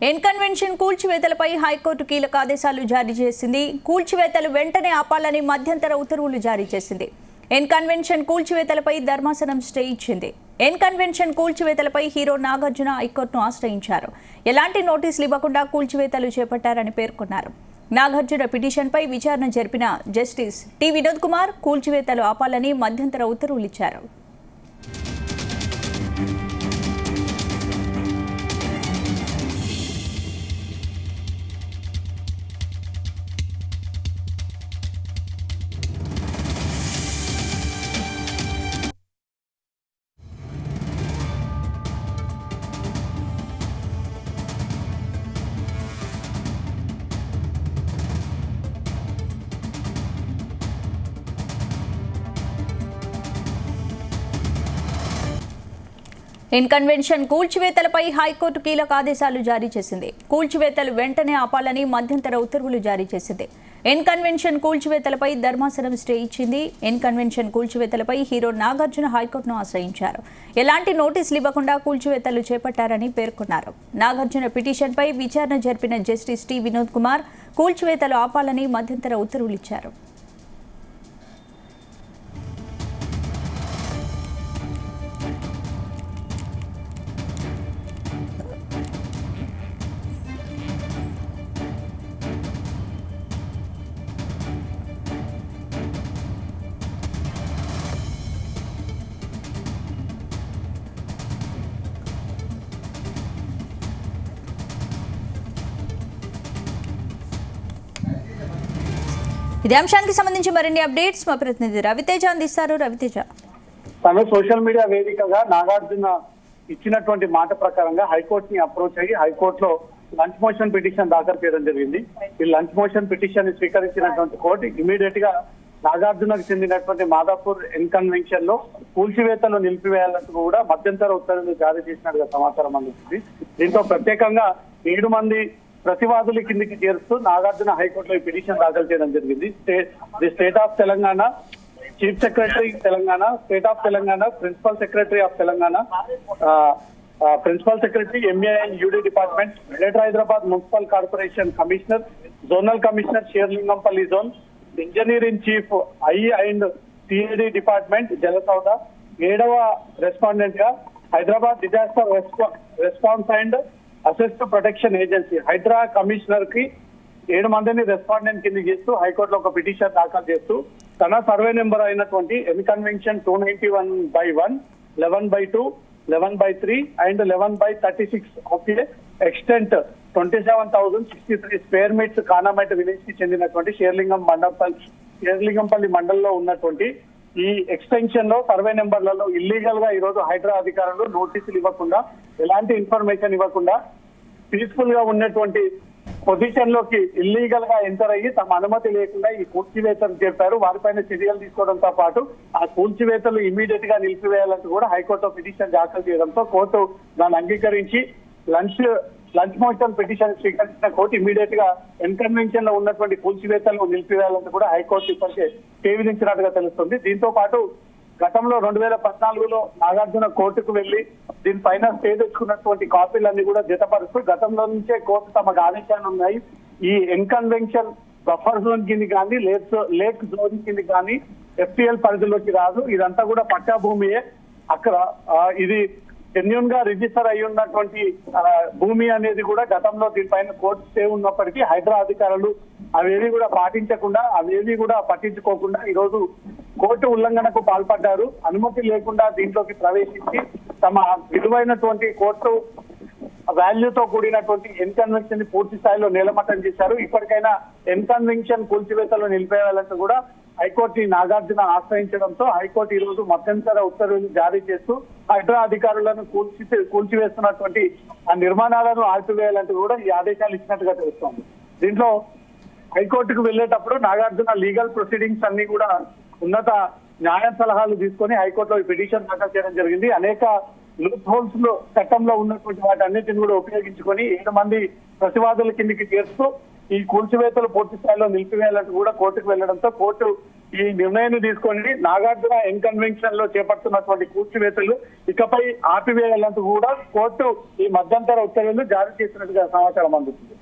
N convention కూల్చివేతలపై high court కీలక ఆదేశాలు జారీ చేసింది. కూల్చివేతలు వెంటనే ఆపాలని మధ్యంతర ఉత్తర్వులు జారీ చేసింది. ఎన్ కన్వెన్షన్ కూల్చివేతలపై ధర్మాసనం స్టే ఇచ్చింది. ఎన్ కన్వెన్షన్ కూల్చివేతలపై హీరో నాగార్జున హైకోర్టును ఆశ్రయించారు. ఎలాంటి నోటీసులు ఇవ్వకుండా కూల్చివేతలు చేపట్టారని పేర్కొన్నారు. నాగార్జున పిటిషన్పై విచారణ జరిపిన జస్టిస్ టి వినోద్ కుమార్ కూల్చివేతలు ఆపాలని మధ్యంతర ఉత్తర్వులు ఇచ్చారు. ఎన్ కన్వెన్షన్ కూల్చివేతలపై హైకోర్టు కీలక ఆదేశాలు జారీ చేసింది. కూల్చివేతలు వెంటనే ఆపాలని మధ్యంతర ఉత్తర్వులు జారీ చేసింది. ఎన్ కన్వెన్షన్ కూల్చివేతలపై ధర్మాసనం స్టే ఇచ్చింది. ఎన్ కన్వెన్షన్ కూల్చివేతలపై హీరో నాగార్జున హైకోర్టును ఆశ్రయించారు. ఎలాంటి నోటీసులు ఇవ్వకుండా కూల్చివేతలు చేపట్టారని పేర్కొన్నారు. నాగార్జున పిటిషన్పై విచారణ జరిపిన జస్టిస్ టి వినోద్ కుమార్ కూల్చివేతలు ఆపాలని మధ్యంతర ఉత్తర్వులు ఇచ్చారు. ఇదే అంశానికి సంబంధించి మరిన్ని అప్డేట్స్ మా ప్రతినిధి రవితేజ అందిస్తారు. రవితేజ, తను సోషల్ మీడియా వేదికగా నాగార్జున ఇచ్చినటువంటి మాట ప్రకారంగా హైకోర్టుని అప్రోచ్ అయ్యి హైకోర్టులో లంచ్ మోషన్ పిటిషన్ దాఖలు చేయడం జరిగింది. ఈ లంచ్ మోషన్ పిటిషన్ స్వీకరించినటువంటి కోర్టు ఇమీడియట్ గా నాగార్జునకు చెందినటువంటి మాదాపూర్ ఎన్ కన్వెన్షన్ లో కూల్చివేతలు నిలిపివేయాలంటూ కూడా మధ్యంతర ఉత్తర్వులు జారీ చేసినట్టుగా సమాచారం అందుతుంది. దీంతో ప్రత్యేకంగా 7 మంది ప్రతివాదుల కిందికి చేరుస్తూ నాగార్జున హైకోర్టులో ఈ పిటిషన్ దాఖలు చేయడం జరిగింది. The state of Telangana, chief secretary Telangana, state of Telangana, principal secretary of Telangana, principal secretary MA and UD department, greater Hyderabad municipal corporation commissioner, zonal commissioner Sherlingampally zone, engineer in chief I and CID department Jalasoudha, 7వ respondent గా Hyderabad disaster response and asset protection agency HYDRAA commissioner కి 7 మందిని respondent కింద చేస్తూ హైకోర్టులో ఒక petition దాఖలు చేస్తూ తన సర్వే నెంబర్ అయినటువంటి N convention 291/1, 11/2, 11/3 and 11/36 of a extent 27,063 square metres Khanamet village కి చెందినటువంటి షేర్లింగంపల్లి మండలంలో ఉన్నటువంటి ఈ ఎక్స్టెన్షన్ లో సర్వే నెంబర్లలో ఇల్లీగల్ గా ఈ రోజు హైడ్రా అధికారులు నోటీసులు ఇవ్వకుండా, ఎలాంటి ఇన్ఫర్మేషన్ ఇవ్వకుండా పీస్ఫుల్ గా ఉన్నటువంటి పొజిషన్ లోకి ఇల్లీగల్ గా ఎంటర్ అయ్యి తమ అనుమతి లేకుండా ఈ కూల్చివేతలు చేశారు. వారిపైన చర్యలు తీసుకోవడంతో పాటు ఆ కూల్చివేతలు ఇమీడియట్ గా నిలిపివేయాలంటూ కూడా హైకోర్టులో పిటిషన్ దాఖలు చేయడంతో కోర్టు దాన్ని అంగీకరించి లంచ్ మోషన్ పిటిషన్ స్వీకరించిన కోర్టు ఇమీడియట్ గా ఎన్ కన్వెన్షన్ లో ఉన్నటువంటి కూల్చివేతలను నిలిపివేయాలంటూ కూడా హైకోర్టు ఇప్పటికే స్టే విధించినట్టుగా తెలుస్తుంది. దీంతో పాటు గతంలో 2014లో నాగార్జున కోర్టుకు వెళ్లి దీనిపైన స్టే తెచ్చుకున్నటువంటి కాపీలన్నీ కూడా జతపరుస్తూ గతంలో నుంచే కోర్టు తమకు ఆదేశాలు ఉన్నాయి. ఈ ఎన్ కన్వెన్షన్ బఫర్ జోన్ కింది కానీ లేక్ జోన్ కింది కానీ ఎఫ్టీఎల్ పరిధిలోకి రాదు. ఇదంతా కూడా పట్టా భూమియే. అక్కడ ఇది జెన్యూన్ గా రిజిస్టర్ అయి ఉన్నటువంటి భూమి అనేది కూడా గతంలో దీనిపైన కోర్టు స్టే ఉన్నప్పటికీ హైడ్రా అధికారులు అవేవి కూడా పాటించకుండా, అవేవి కూడా పట్టించుకోకుండా ఈ రోజు కోర్టు ఉల్లంఘనకు పాల్పడ్డారు. అనుమతి లేకుండా దీంట్లోకి ప్రవేశించి తమ విలువైనటువంటి కోర్టు వాల్యూతో కూడినటువంటి ఎన్ కన్వెన్షన్ ని పూర్తి స్థాయిలో నేలమట్టం చేశారు. ఇప్పటికైనా ఎన్ కన్వెన్షన్ కూల్చివేతలు నిలిపేయాలంటూ కూడా హైకోర్టు నాగార్జున ఆశ్రయించడంతో హైకోర్టు ఈ రోజు మధ్యంతర ఉత్తర్వులు జారీ చేస్తూ హైడ్రా అధికారులను కూల్చివేస్తున్నటువంటి ఆ నిర్మాణాలను ఆల్పివేయాలంటూ కూడా ఈ ఆదేశాలు ఇచ్చినట్టుగా తెలుస్తోంది. దీంట్లో హైకోర్టుకు వెళ్లేటప్పుడు నాగార్జున లీగల్ ప్రొసీడింగ్స్ అన్ని కూడా ఉన్నత న్యాయ సలహాలు తీసుకొని హైకోర్టులో ఈ పిటిషన్ దాఖలు చేయడం జరిగింది. అనేక లూప్ హోల్స్ లో చట్టంలో ఉన్నటువంటి వాటి అన్నిటిని కూడా ఉపయోగించుకొని 7 మంది ప్రతివాదుల కిందికి చేరుస్తూ ఈ కూల్చివేతలు పూర్తి స్థాయిలో నిలిపివేయాలంటూ కూడా కోర్టుకు వెళ్లడంతో కోర్టు ఈ నిర్ణయాన్ని తీసుకొని నాగార్జున ఎన్ కన్వెన్షన్ లో చేపడుతున్నటువంటి కూల్చివేతలు ఇకపై ఆపివేయాలంటూ కూడా కోర్టు ఈ మధ్యంతర ఉత్తర్వులు జారీ చేసినట్టుగా సమాచారం అందుతుంది.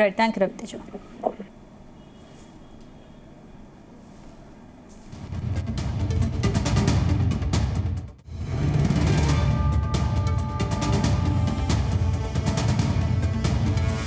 Right, thank you Raviteja.